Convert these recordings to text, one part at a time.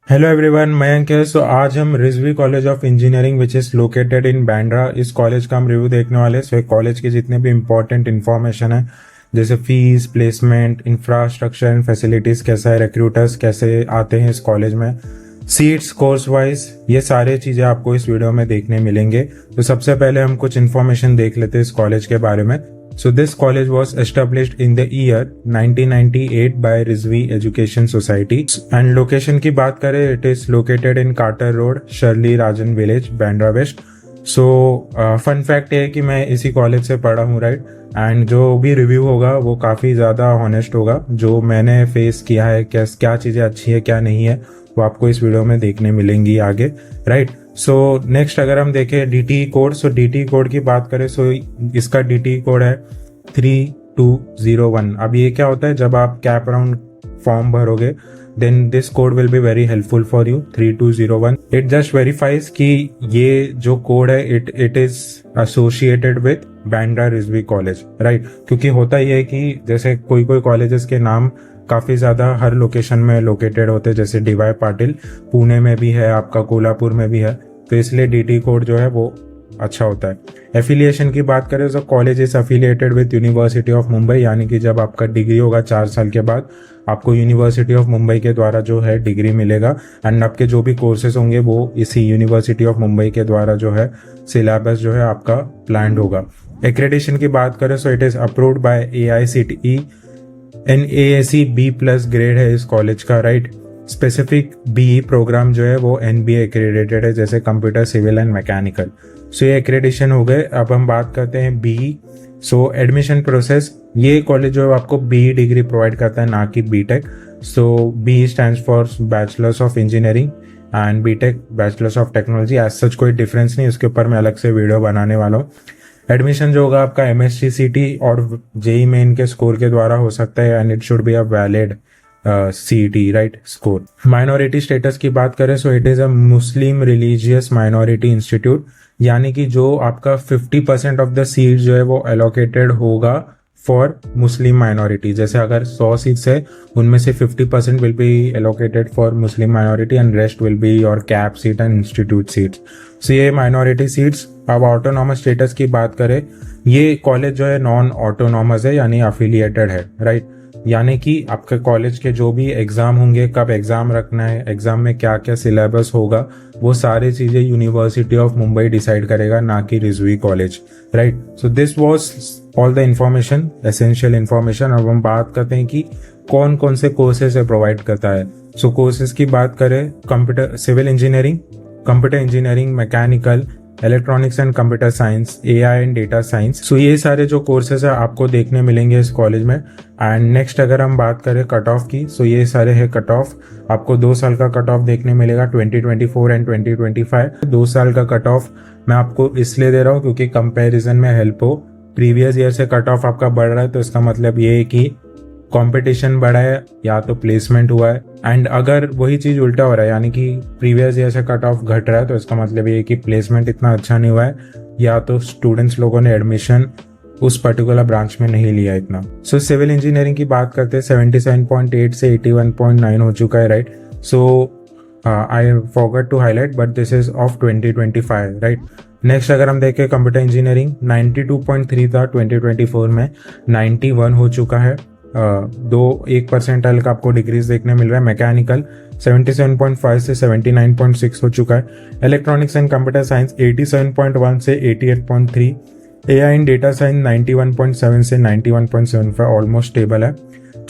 Hello everyone, Mayank है। सो आज हम Rizvi college of engineering which is located in Bandra, इस कॉलेज का हम रिव्यू देखने वाले हैं। सो कॉलेज के जितने भी इंपॉर्टेंट इन्फॉर्मेशन है, जैसे fees, placement, infrastructure and facilities कैसा है, रिक्रूटर्स कैसे आते हैं इस कॉलेज में, सीट्स, कोर्स वाइज, ये सारे चीज़ें आपको इस वीडियो में देखने मिलेंगे। तो सबसे पहले हम कुछ इन्फॉर्मेशन देख लेते हैं इस कॉलेज के बारे में। So this college was established in the year 1998 by Rizvi Education Society and location की बात करें, it is located in Carter Road, Shirley Rajan Village, Bandra West. So fun fact ये है कि मैं इसी कॉलेज से पढ़ा हूँ, राइट। एंड जो भी रिव्यू होगा वो काफ़ी ज़्यादा ऑनेस्ट होगा। जो मैंने फेस किया है, क्या चीज़ें अच्छी है क्या नहीं है, वो आपको इस वीडियो में देखने मिलेंगी आगे, राइट। सो नेक्स्ट अगर हम देखें DTE कोड, सो DTE कोड की बात करें, सो इसका DTE कोड है 3201। अब ये क्या होता है, जब आप कैप राउंड फॉर्म भरोगे then this code will be very helpful for you. 3201 it just verifies कि ये जो कोड है it is associated with Bandra Rizvi college, right. क्योंकि होता ये है कि जैसे कोई कॉलेजेस के नाम काफ़ी ज़्यादा हर लोकेशन में लोकेटेड होते हैं, जैसे DY पाटिल पुणे में भी है, आपका कोल्हापुर में भी है, तो इसलिए DT कोड जो है वो अच्छा होता है। एफिलिएशन की बात करें तो college is affiliated with university of Mumbai, यानी कि जब आपका डिग्री होगा 4 साल के बाद आपको यूनिवर्सिटी ऑफ मुंबई के द्वारा जो है डिग्री मिलेगा। एंड आपके जो भी कोर्सेज होंगे वो इसी यूनिवर्सिटी ऑफ मुंबई के द्वारा जो है सिलेबस जो है आपका प्लान्ड होगा। एक्रेडिशन की बात करें so it is approved by AICTE। NAAC B+ grade है इस कॉलेज का, राइट। स्पेसिफिक BE प्रोग्राम जो है वो NBA एक्रेडिटेड है, जैसे कंप्यूटर, सिविल एंड मैकेनिकल। सो ये एक्रेडिशन हो गए। अब हम बात करते हैं BE। सो एडमिशन प्रोसेस, ये कॉलेज जो है आपको BE डिग्री प्रोवाइड करता है, ना कि BTech। So BE stands for bachelors of engineering and BTech bachelors of technology. As such कोई डिफरेंस नहीं, उसके ऊपर मैं अलग से वीडियो बनाने वाला हूँ। एडमिशन जो होगा आपका MSc CT और JEE मेन के स्कोर के द्वारा हो सकता है, and it should be a valid CET, right, score. Minority status की बात करें so it is a Muslim religious minority institute, यानी कि जो आपका 50% ऑफ द सीट जो है वो एलोकेटेड होगा फॉर मुस्लिम माइनॉरिटी। जैसे अगर 100 सीट्स है उनमें से 50% will be allocated for Muslim minority and rest will be your CAP seat and institute seats. So ये माइनॉरिटी सीट्स। अब ऑटोनॉमस स्टेटस की बात करें, ये कॉलेज जो है नॉन ऑटोनॉमस है, यानी अफिलिएटेड है, राइट। यानी कि आपके कॉलेज के जो भी एग्जाम होंगे, कब एग्जाम रखना है, एग्जाम में क्या क्या सिलेबस होगा, वो सारी चीजें यूनिवर्सिटी ऑफ मुंबई डिसाइड करेगा, ना कि Rizvi college, right. So this was all the information, essential information. अब हम बात करते हैं कि कौन कौन से कोर्सेज प्रोवाइड करता है। सो कोर्सेज की बात करें, computer civil engineering, computer engineering, mechanical, electronics and computer science, AI and data science. So ये सारे जो कोर्सेज है आपको देखने मिलेंगे इस कॉलेज में। एंड नेक्स्ट अगर हम बात करें कट ऑफ की, सो ये सारे है कट ऑफ। आपको 2 साल का कट ऑफ देखने मिलेगा 2024 एंड 2025। 2 साल का कट ऑफ मैं आपको इसलिए दे रहा हूँ क्योंकि कंपैरिजन में हेल्प हो। प्रीवियस ईयर से कट ऑफ आपका बढ़ रहा है तो इसका मतलब ये है कि कंपटीशन बढ़ा है या तो प्लेसमेंट हुआ है। एंड अगर वही चीज उल्टा हो रहा है, यानी कि प्रीवियस ईयर से कट ऑफ घट रहा है, तो इसका मतलब ये है कि प्लेसमेंट इतना अच्छा नहीं हुआ है, या तो स्टूडेंट्स लोगों ने एडमिशन उस पर्टिकुलर ब्रांच में नहीं लिया इतना। सो सिविल इंजीनियरिंग की बात करते हैं, 77.8 से 81.9 हो चुका है, right. So I forgot to highlight but this is of 2025, right. Next अगर हम देखें कंप्यूटर इंजीनियरिंग, 92.3 था 2024 में, 91 हो चुका है। 1% का आपको डिक्रीज देखने मिल रहा है। मैकेनिकल 77.5 से 79.6 हो चुका है। इलेक्ट्रॉनिक्स एंड कंप्यूटर साइंस 87.1 से 88.3। AI एंड डेटा साइंस 91.7 से 91.75, ऑलमोस्ट स्टेबल है।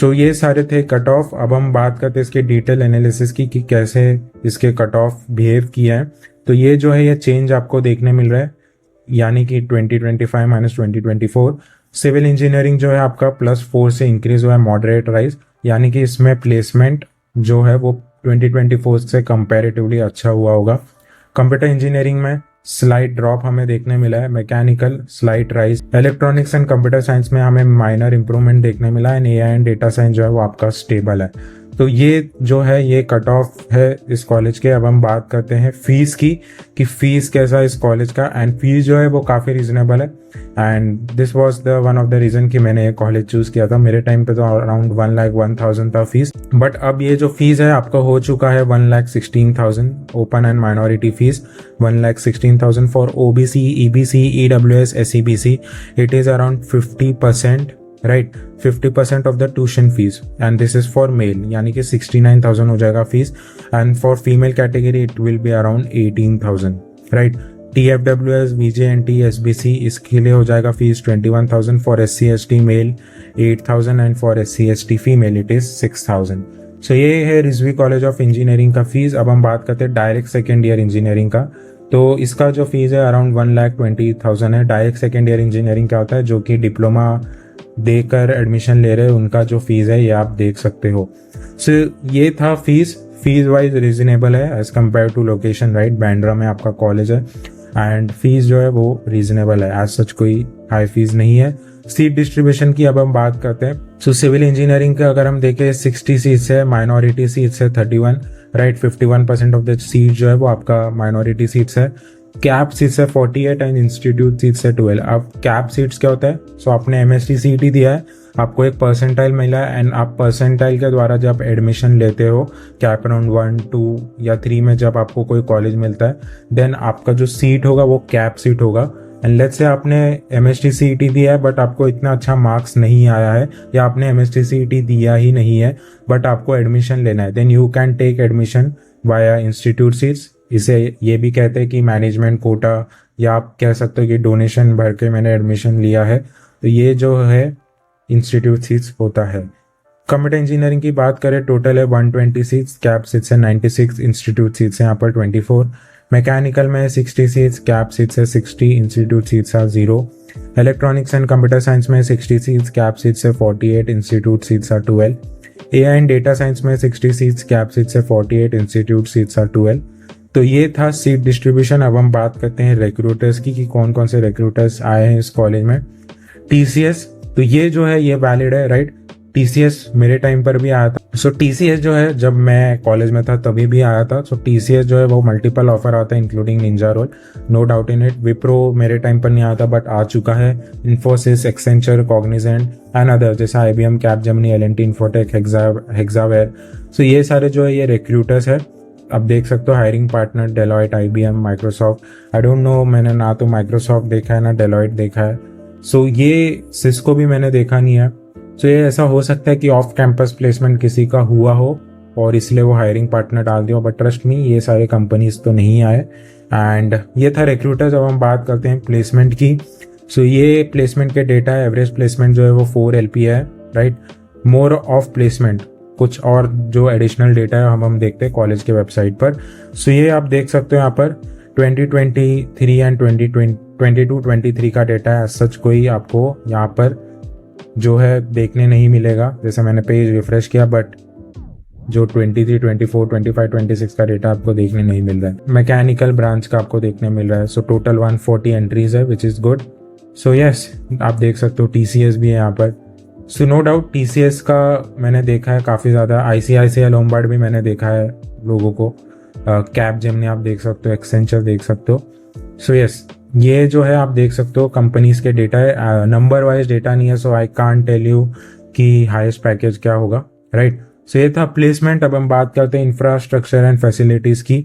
तो ये सारे थे कट ऑफ। अब हम बात करते हैं इसके डिटेल एनालिसिस की कि कैसे इसके कट ऑफ बिहेव किया है। तो ये जो है ये चेंज आपको देखने मिल रहा है, यानी कि 2025 माइनस 2024। सिविल इंजीनियरिंग जो है आपका +4 से इंक्रीज हुआ है, मॉडरेट राइज, यानी कि इसमें प्लेसमेंट जो है वो 2024 से कंपैरेटिवली अच्छा हुआ होगा। कंप्यूटर इंजीनियरिंग में स्लाइट ड्रॉप हमें देखने मिला है। Mechanical slight rise. Electronics and computer science में हमें माइनर इंप्रूवमेंट देखने मिला है। AI एंड डेटा साइंस जो है वो आपका स्टेबल है। तो ये जो है ये कट ऑफ है इस कॉलेज के। अब हम बात करते हैं फीस की कि फीस कैसा है इस कॉलेज का। एंड फीस जो है वो काफ़ी रीजनेबल है and this was the one of the reason कि मैंने ये कॉलेज चूज़ किया था। मेरे टाइम पे तो अराउंड 1,01,000 था फीस, बट अब ये जो फीस है आपका हो चुका है 1,16,000 open and minority fees, 1,16,000 for OBC, EBC, EWS, SEBC. It is around 50%, right? 50% of the tuition fees and this is for male, यानी कि 69,000 हो जाएगा fees and for female category it will be around 18,000, right? TFWS, VJNT, SBC इसके लिए हो जाएगा fees 21,000 for SC ST male, 8,000 and for SC ST female it is 6,000. सो ये है रिजवी कॉलेज ऑफ इंजीनियरिंग का फीस। अब हम बात करते हैं डायरेक्ट सेकेंड ईयर इंजीनियरिंग का। तो इसका जो फीस है अराउंड 1,20,000 है। डायरेक्ट सेकेंड ईयर इंजीनियरिंग क्या होता है, जो कि डिप्लोमा देकर एडमिशन ले रहे हैं उनका जो फीस है ये आप देख सकते हो। सो ये था फीस वाइज रीजनेबल है as compare to location, right? Bandra में आपका कॉलेज है एंड फीस जो है वो रीजनेबल है, एज सच कोई हाई फीस नहीं है। सीट डिस्ट्रीब्यूशन की अब हम बात करते हैं। सो सिविल इंजीनियरिंग के अगर हम देखें 60 सीट्स है, माइनॉरिटी सीट्स है 31, राइट? 51% ऑफ द सीट जो है वो आपका माइनॉरिटी सीट्स है। कैप सीट्स है 48 एंड इंस्टीट्यूट सीट्स है 12। अब कैप सीट्स क्या होता है? सो आपने MST CET दिया है, आपको एक परसेंटाइल मिला है एंड आप परसेंटाइल के द्वारा जब एडमिशन लेते हो कैप राउंड 1, 2 या 3 में जब आपको कोई कॉलेज मिलता है देन आपका जो सीट होगा वो कैप सीट होगा। एंड लेट्स से आपने MST CET दिया है बट आपको इतना अच्छा मार्क्स नहीं आया है या आपने MST CET दिया ही नहीं है बट आपको एडमिशन लेना है, then you can take admission via institute seats. इसे ये भी कहते हैं कि मैनेजमेंट कोटा, या आप कह सकते हो कि डोनेशन भर के मैंने एडमिशन लिया है, तो ये जो है इंस्टीट्यूट सीट्स होता है। कंप्यूटर इंजीनियरिंग की बात करें टोटल है 120 सीट्स, कैप सीट्स है 96, इंस्टीट्यूट सीट्स है यहाँ पर 24। मैकेनिकल में 60 सीट्स, कैप सीट्स है 60, इंस्टीट्यूट सीट्स है 0। इलेक्ट्रॉनिक्स एंड कंप्यूटर साइंस में 60 सीट्स, कैप सीट्स है 48, इंस्टीट्यूट सीट्स है 12। AI एंड डेटा साइंस में 60 सीट्स, कैप सीट्स है 48, इंस्टीट्यूट सीट्स है 12। तो ये था सीट डिस्ट्रीब्यूशन। अब हम बात करते हैं रिक्रूटर्स की कि कौन कौन से रिक्रूटर्स आए हैं इस कॉलेज में। TCS, तो ये जो है ये वैलिड है, राइट? TCS मेरे टाइम पर भी आया था। सो TCS जो है जब मैं कॉलेज में था तभी भी आया था। सो TCS जो है वो मल्टीपल ऑफर आता है including ninja role, no doubt in it. Wipro मेरे टाइम पर नहीं आया था बट आ चुका है। Infosys, Accenture, Cognizant and other जैसे IBM, Capgemini, L&T Infotech, Hexaware. So ये सारे जो है ये रिक्रूटर्स है। अब देख सकते हो hiring partner Deloitte, IBM, Microsoft. I don't know, मैंने ना तो माइक्रोसॉफ्ट देखा है ना डेलॉयट देखा है। सो ये सिस्को भी मैंने देखा नहीं है। सो ये ऐसा हो सकता है कि ऑफ कैंपस प्लेसमेंट किसी का हुआ हो और इसलिए वो हायरिंग पार्टनर डाल दिया, बट ट्रस्ट मी ये सारे कंपनीज तो नहीं आए। एंड ये था रिक्रूटर्स। अब हम बात करते हैं प्लेसमेंट की। सो ये प्लेसमेंट के डेटा है। एवरेज प्लेसमेंट जो है वो 4 LP है, राइट? मोर ऑफ प्लेसमेंट कुछ और जो एडिशनल डेटा है हम देखते हैं कॉलेज के वेबसाइट पर। सो ये आप देख सकते हो यहाँ पर 2023 एंड 2022-23 का डेटा है। सच कोई आपको यहाँ पर जो है देखने नहीं मिलेगा, जैसे मैंने पेज रिफ्रेश किया, बट जो 23, 24, 25, 26 का डेटा आपको देखने नहीं मिल रहा है। मैकेनिकल ब्रांच का आपको देखने मिल रहा है। सो टोटल 140 एंट्रीज है which is good. So yes, आप देख सकते हो TCS भी है यहाँ पर। सो नो डाउट TCS का मैंने देखा है काफ़ी ज़्यादा। ICICI लोम्बार्ड भी मैंने देखा है लोगों को। कैपजेमिनी आप देख सकते हो, एक्सेंचर देख सकते हो। सो यस, ये जो है आप देख सकते हो कंपनीज के डेटा है, नंबर वाइज डेटा नहीं है। सो आई कांट टेल यू कि हाईएस्ट पैकेज क्या होगा, राइट? सो ये था प्लेसमेंट। अब हम बात करते हैं इंफ्रास्ट्रक्चर एंड फैसिलिटीज़ की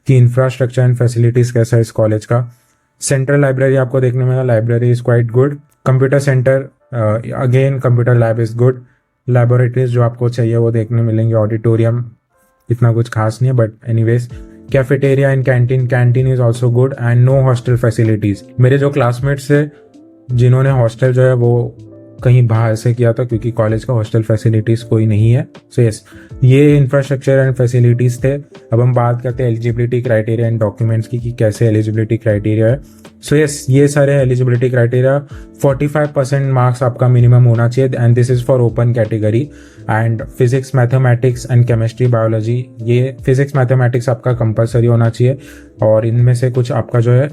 कि इंफ्रास्ट्रक्चर एंड फैसिलिटीज़ कैसा है इस कॉलेज का। सेंट्रल लाइब्रेरी आपको देखने में, library is quite good. Computer centre, again computer lab is good. Laboratories जो आपको चाहिए वो देखने मिलेंगे। ऑडिटोरियम इतना कुछ खास नहीं है but anyways. Cafeteria and canteen is also good and no hostel facilities. मेरे जो क्लासमेट्स है जिन्होंने हॉस्टल जो है वो कहीं बाहर से किया था क्योंकि कॉलेज का हॉस्टल फैसिलिटीज कोई नहीं है। सो यस, ये इंफ्रास्ट्रक्चर एंड फैसिलिटीज थे। अब हम बात करते हैं एलिजिबिलिटी क्राइटेरिया एंड डॉक्यूमेंट्स की कि कैसे एलिजिबिलिटी क्राइटेरिया है। सो यस, ये सारे एलिजिबिलिटी क्राइटेरिया 45% मार्क्स आपका मिनिमम होना चाहिए and this is for open category. And physics mathematics and chemistry biology, ये फिजिक्स मैथमेटिक्स आपका कंपलसरी होना चाहिए, और इनमें से कुछ आपका जो है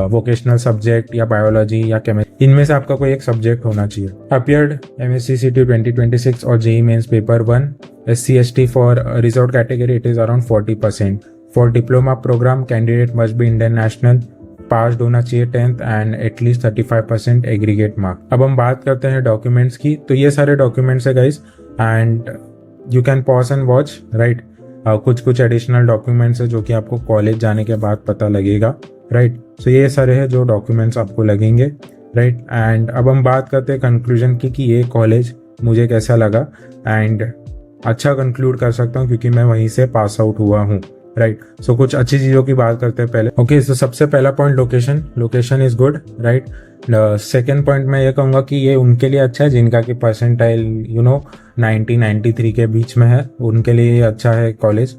वोकेशनल सब्जेक्ट या बायोलॉजी या केमिस्ट्री, इनमें से आपका कोई एक सब्जेक्ट होना चाहिए। अपियर्ड MSc CT 2026 और JEE mains paper 1 SC/ST for reserve category it is around 40%। For diploma program candidate must be Indian national, passed होना चाहिए 10th and at least 35% aggregate mark. अब हम बात करते हैं डॉक्यूमेंट्स की, तो ये सारे डॉक्यूमेंट्स है guys, and you can pause and watch, right. कुछ एडिशनल डॉक्यूमेंट्स है जो कि आपको कॉलेज जाने के बाद पता लगेगा, राइट। सो ये सारे हैं जो डॉक्यूमेंट्स आपको लगेंगे, राइट। एंड अब हम बात करते हैं कंक्लूजन की कि ये कॉलेज मुझे कैसा लगा, एंड अच्छा कंक्लूड कर सकता हूँ क्योंकि मैं वहीं से पास आउट हुआ हूँ, राइट। सो कुछ अच्छी चीजों की बात करते हैं पहले। ओके, सो सबसे पहला point location is good, right. Second point मैं ये कहूंगा कि ये उनके लिए अच्छा है जिनका कि परसेंटाइल 90-93 के बीच में है, उनके लिए ये अच्छा है कॉलेज।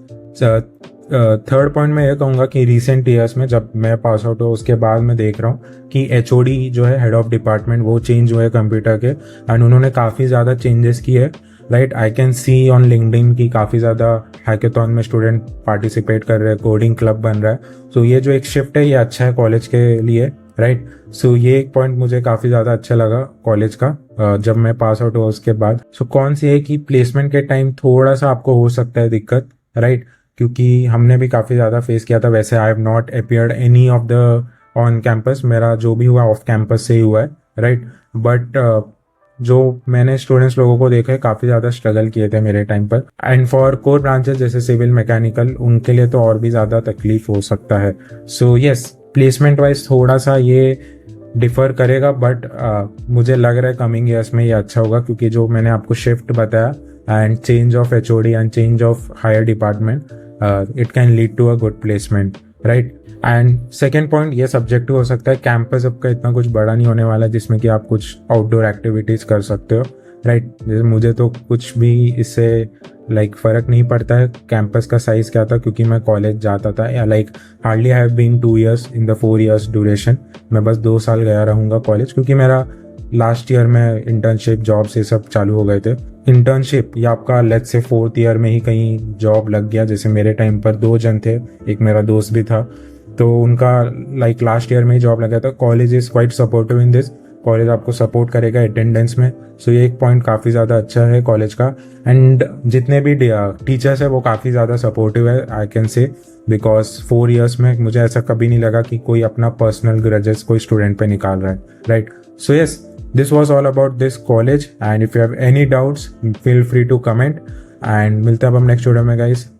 थर्ड पॉइंट मैं ये कहूंगा कि रिसेंट ईयर्स में जब मैं पास आउट हुआ उसके बाद मैं देख रहा हूँ कि HOD जो है हेड ऑफ डिपार्टमेंट वो चेंज हुए कंप्यूटर के, एंड उन्होंने काफ़ी ज़्यादा चेंजेस किए, right. I can see on LinkedIn की काफ़ी ज़्यादा हैकेथॉन में स्टूडेंट पार्टिसिपेट कर रहे हैं, कोडिंग क्लब बन रहा है। सो ये जो एक शिफ्ट है ये अच्छा है कॉलेज के लिए, राइट। सो ये एक पॉइंट मुझे काफ़ी ज़्यादा अच्छा लगा कॉलेज का जब मैं पास आउट हुआ उसके बाद। सो कौन सी है कि प्लेसमेंट के टाइम थोड़ा सा आपको हो सकता है दिक्कत, राइट, क्योंकि हमने भी काफ़ी ज़्यादा फेस किया था। वैसे I have not appeared any of the on campus, मेरा जो भी हुआ ऑफ कैंपस से ही हुआ है, राइट। बट जो मैंने स्टूडेंट्स लोगों को देखा है काफ़ी ज़्यादा स्ट्रगल किए थे मेरे टाइम पर, एंड फॉर कोर ब्रांचेस जैसे सिविल मैकेनिकल उनके लिए तो और भी ज़्यादा तकलीफ हो सकता है। सो यस, प्लेसमेंट वाइज थोड़ा सा ये डिफर करेगा, बट मुझे लग रहा है कमिंग ईयर्स में ये अच्छा होगा क्योंकि जो मैंने आपको शिफ्ट बताया and change of HOD and change of hire department it can lead to a good placement, right. And second point ये सब्जेक्टिव हो सकता है, कैंपस आपका इतना कुछ बड़ा नहीं होने वाला है जिसमें कि आप कुछ आउटडोर एक्टिविटीज़ कर सकते हो, राइट। जैसे मुझे तो कुछ भी इससे लाइक फ़र्क नहीं पड़ता है कैंपस का साइज़ क्या था, क्योंकि मैं कॉलेज जाता था, या like hardly I have been 2 years in the 4 years duration. मैं बस 2 साल गया रहूँगा कॉलेज क्योंकि मेरा लास्ट ईयर में इंटर्नशिप जॉब से सब चालू हो गए थे। इंटर्नशिप या आपका लेट्स से 4th year में ही कहीं जॉब लग गया, जैसे मेरे टाइम पर 2 जन थे, एक मेरा दोस्त भी था, तो उनका लाइक लास्ट ईयर में ही जॉब लगा था। College is quite supportive in this, college आपको सपोर्ट करेगा अटेंडेंस में। सो ये एक पॉइंट काफ़ी ज़्यादा अच्छा है कॉलेज का, एंड जितने भी टीचर्स है वो काफ़ी ज़्यादा सपोर्टिव है, I can say, because 4 years में मुझे ऐसा कभी नहीं लगा कि कोई अपना पर्सनल ग्रजेस कोई स्टूडेंट पे निकाल रहा है, right. So yes, this was all about this college, and if you have any doubts feel free to comment, and मिलते हैं अब हम नेक्स्ट वीडियो में गाइस।